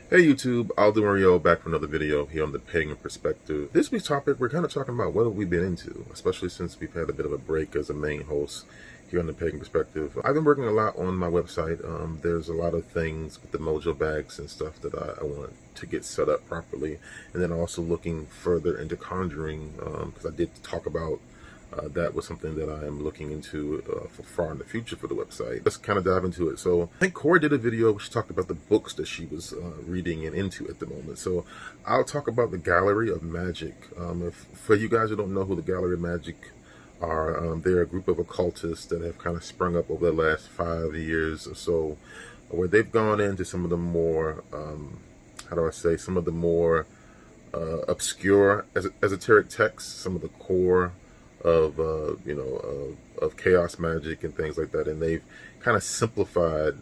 Hey YouTube, Aldo Mario back for another video here on the Pagan Perspective. This week's topic, we're kind of talking about what have we been into, especially since we've had a bit of a break as a main host here on the Pagan Perspective. I've been working a lot on my website. There's a lot of things with the mojo bags and stuff that I want to get set up properly. And then also looking further into Conjuring, because I did talk about that was something that I am looking into for far in the future for the website. Let's kind of dive into it. So I think Corey did a video where she talked about the books that she was reading and into at the moment. So I'll talk about the Gallery of Magic. For you guys who don't know who the Gallery of Magic are, they're a group of occultists that have kind of sprung up over the last 5 years or so, where they've gone into some of the more, some of the more obscure esoteric texts, some of the core of of chaos magic and things like that, and they've kind of simplified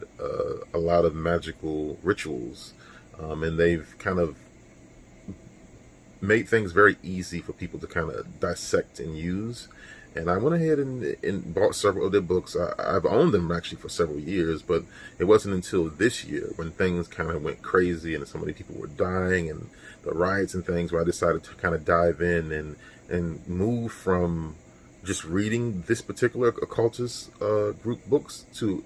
a lot of magical rituals, and they've kind of made things very easy for people to kind of dissect and use. And I went ahead and bought several of their books. I've owned them actually for several years, but it wasn't until this year when things kind of went crazy and so many people were dying and the riots and things where I decided to kind of dive in and move from just reading this particular occultist group books to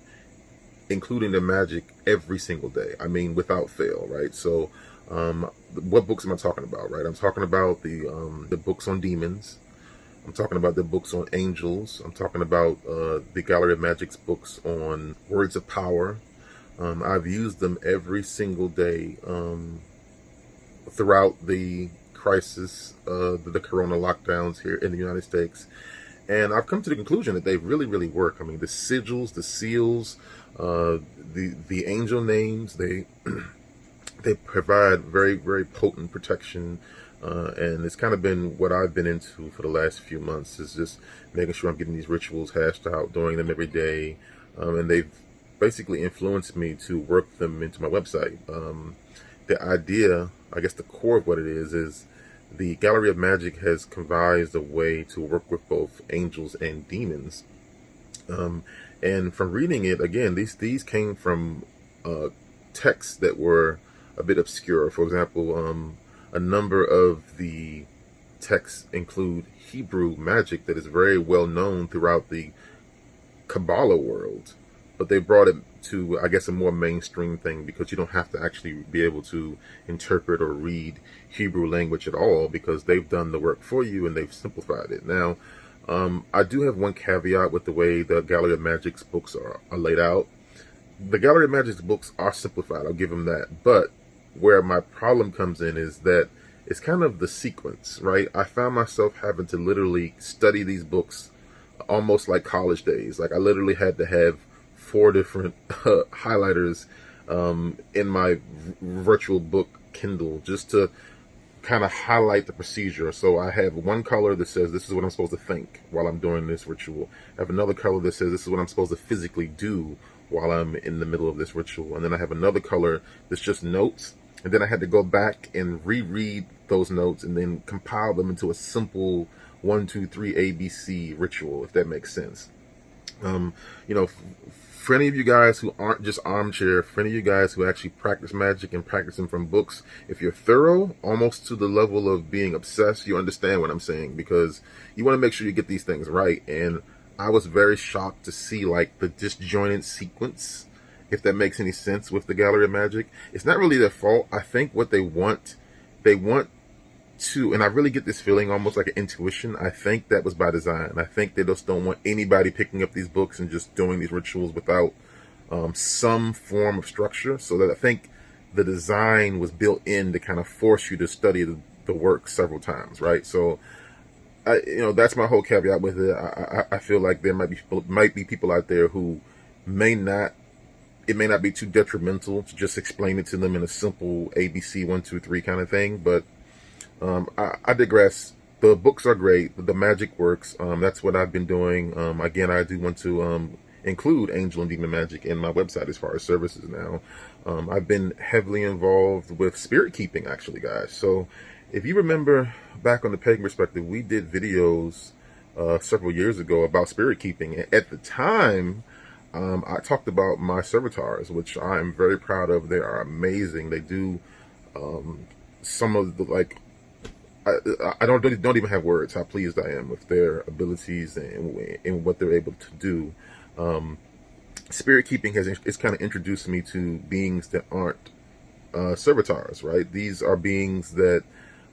including the magic every single day. I mean, without fail, right? So what books am I talking about, right? I'm talking about the books on demons. I'm talking about the books on angels. I'm talking about the Gallery of Magic's books on words of power. I've used them every single day throughout the crisis, the corona lockdowns here in the United States. And I've come to the conclusion that they really, really work. I mean, the sigils, the seals, the angel names, they they provide very, very potent protection. And it's kind of been what I've been into for the last few months, is just making sure I'm getting these rituals hashed out, doing them every day. And they've basically influenced me to work them into my website. The idea, I guess the core of what it is the Gallery of Magic has convised a way to work with both angels and demons. And from reading it, again, these came from texts that were a bit obscure. For example, a number of the texts include Hebrew magic that is very well known throughout the Kabbalah world, but they brought it to, I guess, a more mainstream thing, because you don't have to actually be able to interpret or read Hebrew language at all, because they've done the work for you and they've simplified it. Now, I do have one caveat with the way the Gallery of Magic's books are laid out. The Gallery of Magic's books are simplified, I'll give them that, but where my problem comes in is that it's kind of the sequence, right? I found myself having to literally study these books almost like college days. Like, I literally had to have 4 different highlighters in my virtual book Kindle just to kind of highlight the procedure. So I have one color that says this is what I'm supposed to think while I'm doing this ritual. I have another color that says this is what I'm supposed to physically do while I'm in the middle of this ritual. And then I have another color that's just notes. And then I had to go back and reread those notes and then compile them into a simple 1, 2, 3 ABC ritual, if that makes sense. For any of you guys who aren't just armchair, for any of you guys who actually practice magic and practice them from books, if you're thorough, almost to the level of being obsessed, you understand what I'm saying, because you want to make sure you get these things right. And I was very shocked to see like the disjointed sequence, if that makes any sense, with the Gallery of Magic. It's not really their fault. I think what they want to, and I really get this feeling almost like an intuition, I think that was by design. I think they just don't want anybody picking up these books and just doing these rituals without some form of structure. So that I think the design was built in to kind of force you to study the work several times, right? So that's my whole caveat with it. I feel like there might be people out there who it may not be too detrimental to just explain it to them in a simple ABC 1, 2, 3 kind of thing, but I digress. The books are great. The magic works. That's what I've been doing. Again, I do want to include angel and demon magic in my website as far as services now. I've been heavily involved with spirit keeping, actually, guys. So if you remember back on the Pagan Perspective, we did videos several years ago about spirit keeping. At the time, I talked about my servitors, which I am very proud of. They are amazing. They do some of the like. I don't even have words how pleased I am with their abilities and what they're able to do. Spirit keeping it's kind of introduced me to beings that aren't servitors, right? These are beings that,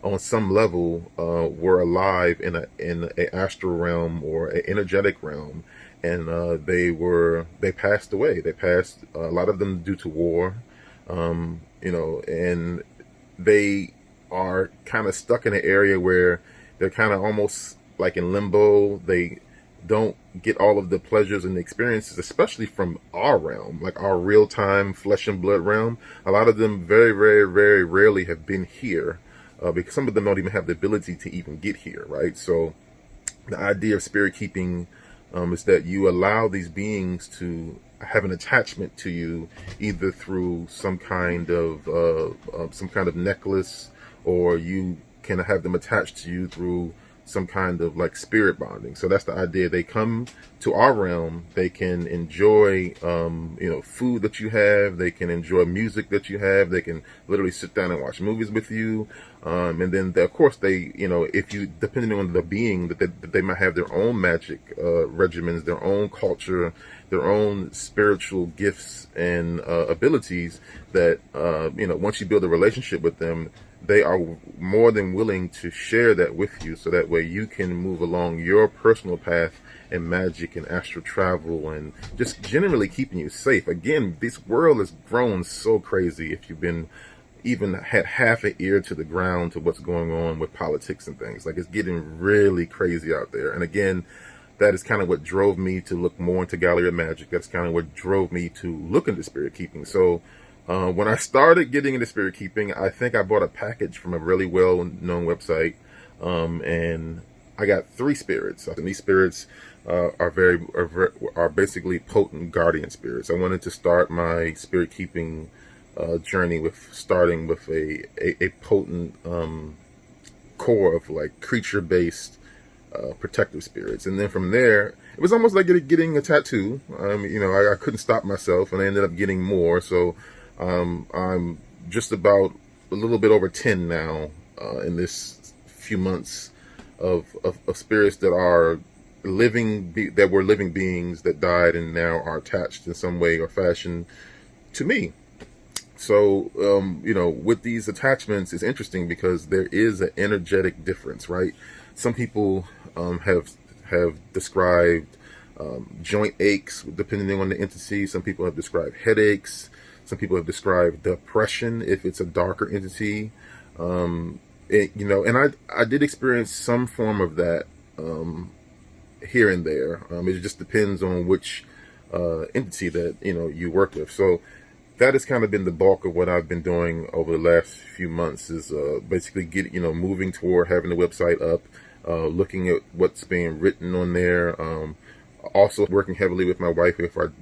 on some level, were alive in a astral realm or an energetic realm, and they passed away. They passed, a lot of them due to war, and they are kind of stuck in an area where they're kind of almost like in limbo. They don't get all of the pleasures and the experiences, especially from our realm, like our real-time flesh and blood realm. A lot of them very, very, very rarely have been here, because some of them don't even have the ability to even get here, right? So the idea of spirit keeping is that you allow these beings to have an attachment to you, either through some kind of necklace, or you can have them attached to you through some kind of like spirit bonding. So that's the idea. They come to our realm, they can enjoy food that you have, they can enjoy music that you have, they can literally sit down and watch movies with you, and then of course they, if you, depending on the being, that they might have their own magic regimens, their own culture, their own spiritual gifts and abilities that once you build a relationship with them, they are more than willing to share that with you, so that way you can move along your personal path in magic and astral travel, and just generally keeping you safe. Again, this world has grown so crazy. If you've been even had half an ear to the ground to what's going on with politics and things, like, it's getting really crazy out there. And again, that is kind of what drove me to look more into Gallery of Magic. That's kind of what drove me to look into spirit keeping. So when I started getting into spirit keeping, I think I bought a package from a really well-known website, and I got 3 spirits. And these spirits are basically potent guardian spirits. I wanted to start my spirit keeping journey with starting with a potent core of like creature-based protective spirits, and then from there it was almost like getting a tattoo. I couldn't stop myself, and I ended up getting more. So I'm just about a little bit over 10 now in this few months of spirits that are that were living beings that died and now are attached in some way or fashion to me. So, with these attachments, it's interesting because there is an energetic difference, right? Some people have described joint aches depending on the entity. Some people have described headaches. Some people have described depression if it's a darker entity. And I did experience some form of that here and there. It just depends on which entity that you work with. So that has kind of been the bulk of what I've been doing over the last few months, is basically moving toward having the website up, looking at what's being written on there. Also working heavily with my wife with our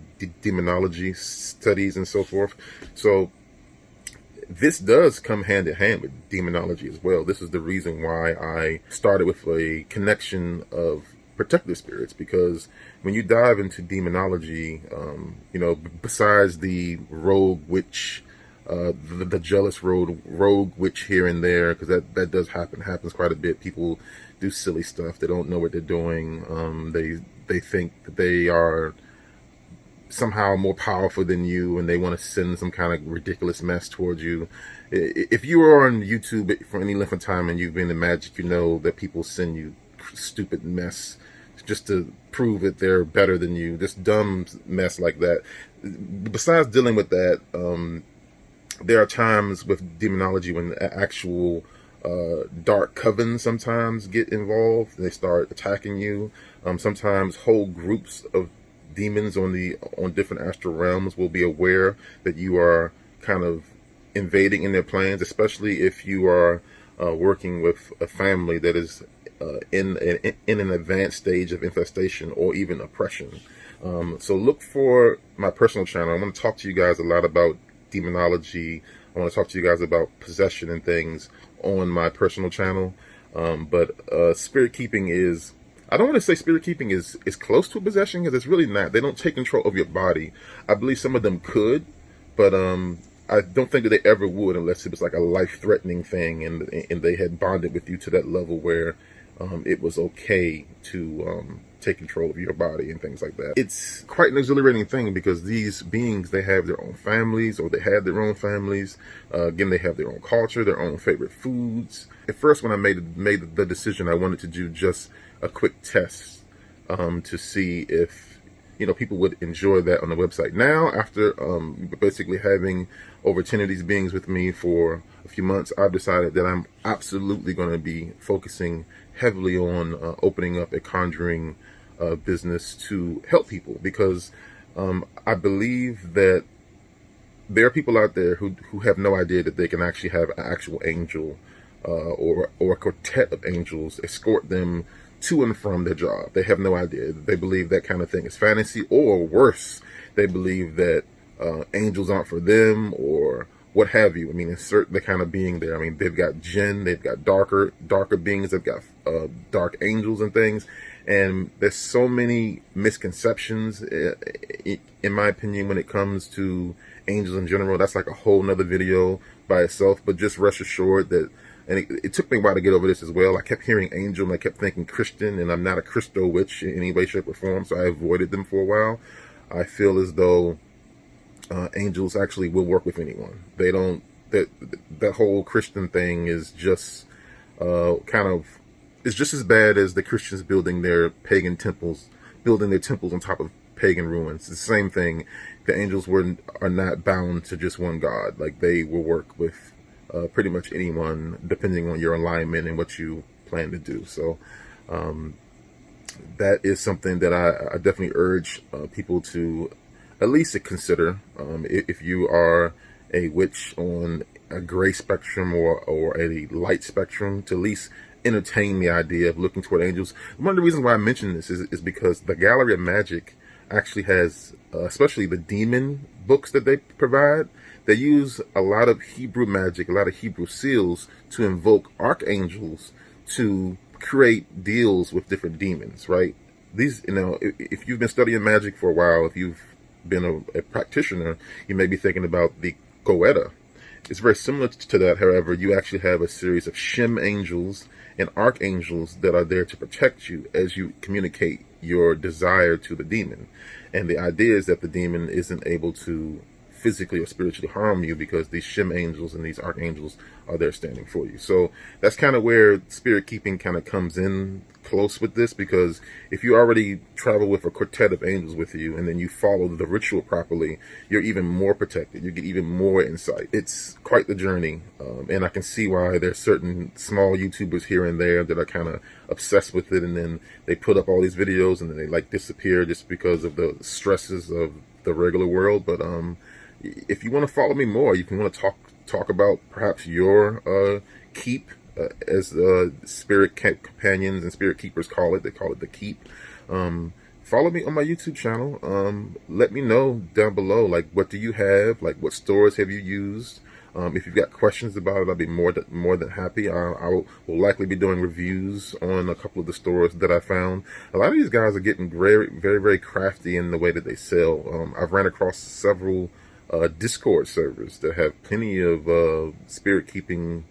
demonology studies and so forth. So this does come hand in hand with demonology as well. This is the reason why I started with a connection of protective spirits, because when you dive into demonology, besides the rogue witch, the jealous rogue witch here and there, because that does happens quite a bit. People do silly stuff. They don't know what they're doing. They think that they are somehow more powerful than you, and they want to send some kind of ridiculous mess towards you. If you are on YouTube for any length of time and you've been in magic, you know that people send you stupid mess just to prove that they're better than you, just dumb mess like that. Besides dealing with that, there are times with demonology when actual dark covens sometimes get involved. They start attacking you. Sometimes whole groups of demons on different astral realms will be aware that you are kind of invading in their plans, especially if you are working with a family that is in an advanced stage of infestation or even oppression. So look for my personal channel. I want to talk to you guys a lot about demonology. I want to talk to you guys about possession and things on my personal channel. But spirit keeping is I don't want to say spirit keeping is close to a possession, because it's really not. They don't take control of your body. I believe some of them could, but I don't think that they ever would unless it was like a life-threatening thing, and they had bonded with you to that level where it was okay to take control of your body and things like that. It's quite an exhilarating thing, because these beings, they have their own families, or they had their own families. Again, they have their own culture, their own favorite foods. At first, when I made the decision, I wanted to do just a quick test to see if people would enjoy that on the website. Now, after basically having over 10 of these beings with me for a few months, I've decided that I'm absolutely going to be focusing heavily on opening up a conjuring business to help people, because I believe that there are people out there who have no idea that they can actually have an actual angel or a quartet of angels escort them to and from their job. They have no idea. They believe that kind of thing is fantasy, or worse, they believe that angels aren't for them, or what have you. I mean, insert the kind of being there. I mean, they've got jinn, they've got darker beings, they've got dark angels and things. And there's so many misconceptions, in my opinion, when it comes to angels in general. That's like a whole nother video by itself. But just rest assured that, and it took me a while to get over this as well. I kept hearing angel, and I kept thinking Christian, and I'm not a Christo witch in any way, shape, or form, so I avoided them for a while. I feel as though angels actually will work with anyone. They don't. That whole Christian thing is just it's just as bad as the Christians building their pagan temples, on top of pagan ruins. It's the same thing. The angels are not bound to just one god. Like, they will work with pretty much anyone, depending on your alignment and what you plan to do. So that is something that I definitely urge people to at least consider. If you are a witch on a gray spectrum or a light spectrum, to at least entertain the idea of looking toward angels. One of the reasons why I mention this is because the Gallery of Magic actually has, especially the demon books that they provide, they use a lot of Hebrew magic, a lot of Hebrew seals to invoke archangels to create deals with different demons, right? These, if you've been studying magic for a while, if you've been a practitioner, you may be thinking about the Goetta. It's very similar to that. However, you actually have a series of Shem angels and archangels that are there to protect you as you communicate your desire to the demon. And the idea is that the demon isn't able to physically or spiritually harm you, because these Shem angels and these archangels are there standing for you. So that's kind of where spirit keeping kind of comes in close with this, because if you already travel with a quartet of angels with you, and then you follow the ritual properly, you're even more protected. You get even more insight. It's quite the journey, and I can see why there's certain small YouTubers here and there that are kind of obsessed with it, and then they put up all these videos and then they like disappear just because of the stresses of the regular world. But if you want to follow me more, if you want to talk about perhaps your keep, as spirit companions and spirit keepers call it. They call it the keep. Follow me on my YouTube channel. Let me know down below, like, what do you have? Like, what stores have you used? If you've got questions about it, I'll be more than happy. I will likely be doing reviews on a couple of the stores that I found. A lot of these guys are getting very, very, very crafty in the way that they sell. I've ran across several Discord servers that have plenty of spirit keeping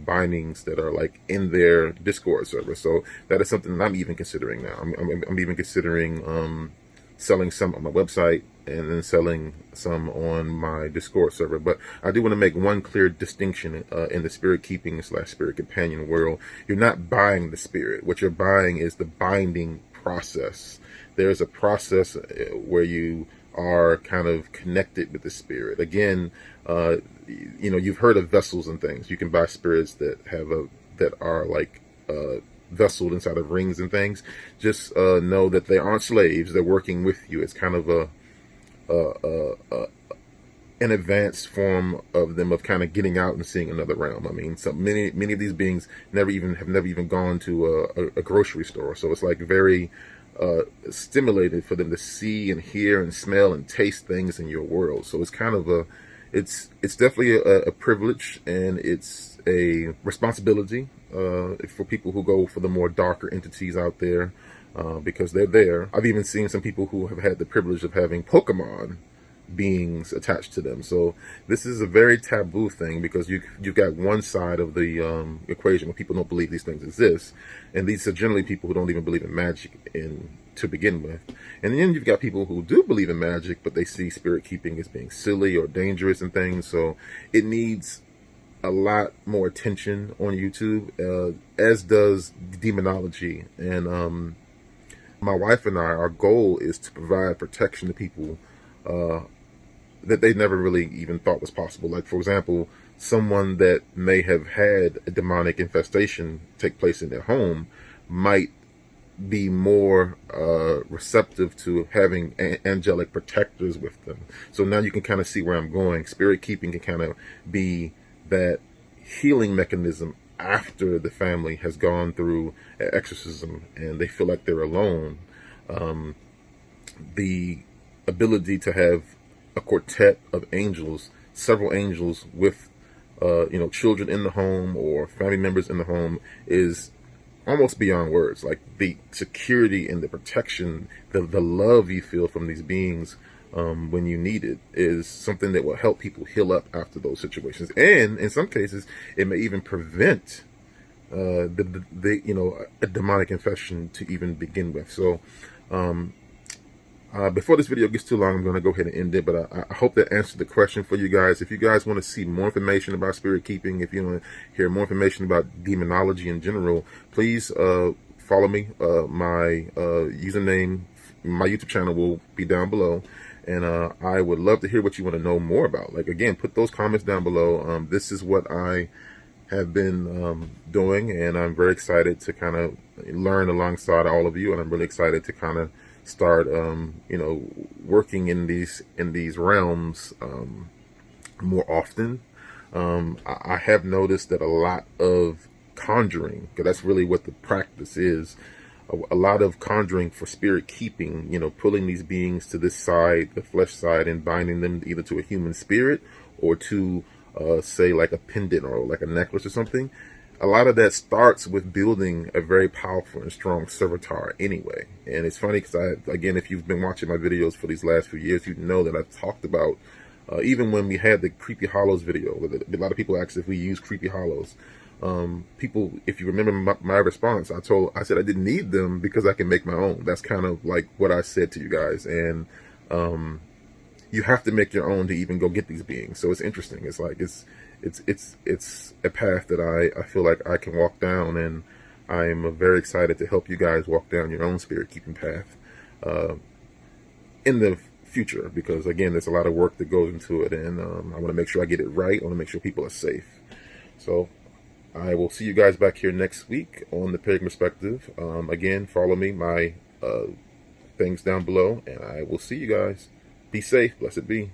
bindings that are like in their Discord server. So that is something that I'm even considering now. I'm even considering selling some on my website and then selling some on my Discord server. But I do want to make one clear distinction in the spirit keeping / spirit companion world. You're not buying the spirit. What you're buying is the binding process. There's a process where you are kind of connected with the spirit. Again, you've heard of vessels and things. You can buy spirits that are like vesseled inside of rings and things. Just know that they aren't slaves. They're working with you. It's kind of an advanced form of them of kind of getting out and seeing another realm. I mean, so many of these beings have never even gone to a grocery store. So it's like very stimulated for them to see and hear and smell and taste things in your world. So it's kind of it's definitely a privilege, and it's a responsibility for people who go for the more darker entities out there, because they're there. I've even seen some people who have had the privilege of having Pokemon beings attached to them. So this is a very taboo thing, because you've got one side of the equation where people don't believe these things exist, and these are generally people who don't even believe in magic to begin with. And then you've got people who do believe in magic, but they see spirit keeping as being silly or dangerous and things. So it needs a lot more attention on YouTube, as does demonology. And my wife and I, our goal is to provide protection to people that they never really even thought was possible. Like, for example, someone that may have had a demonic infestation take place in their home might be more receptive to having angelic protectors with them. So now you can kind of see where I'm going. Spirit keeping can kind of be that healing mechanism after the family has gone through an exorcism and they feel like they're alone. The ability to have a quartet of angels, several angels with children in the home or family members in the home, is almost beyond words. Like, the security and the protection, the love you feel from these beings when you need it, is something that will help people heal up after those situations. And in some cases, it may even prevent a demonic infection to even begin with. So before this video gets too long, I'm going to go ahead and end it, but I hope that answered the question for you guys. If you guys want to see more information about spirit keeping, if you want to hear more information about demonology in general, please follow me. My username, my YouTube channel will be down below, and I would love to hear what you want to know more about. Like, again, put those comments down below. This is what I have been doing, and I'm very excited to kind of learn alongside all of you, and I'm really excited to kind of start working in these realms more often. I have noticed that a lot of conjuring, because that's really what the practice is, a lot of conjuring for spirit keeping, pulling these beings to this side, the flesh side, and binding them either to a human spirit or to say like a pendant or like a necklace or something. A lot of that starts with building a very powerful and strong servitor anyway. And it's funny because again, if you've been watching my videos for these last few years, you know that I've talked about, even when we had the Creepy Hollows video, a lot of people asked if we use Creepy Hollows. People, if you remember my response, I said I didn't need them because I can make my own. That's kind of like what I said to you guys. And you have to make your own to even go get these beings. So it's interesting. It's like, it's a path that I feel like I can walk down, and I am very excited to help you guys walk down your own spirit keeping path in the future, because again, there's a lot of work that goes into it, and I want to make sure I get it right. I want to make sure people are safe. So I will see you guys back here next week on the Pagan Perspective. Again, follow me, my things down below, and I will see you guys. Be safe. Blessed be.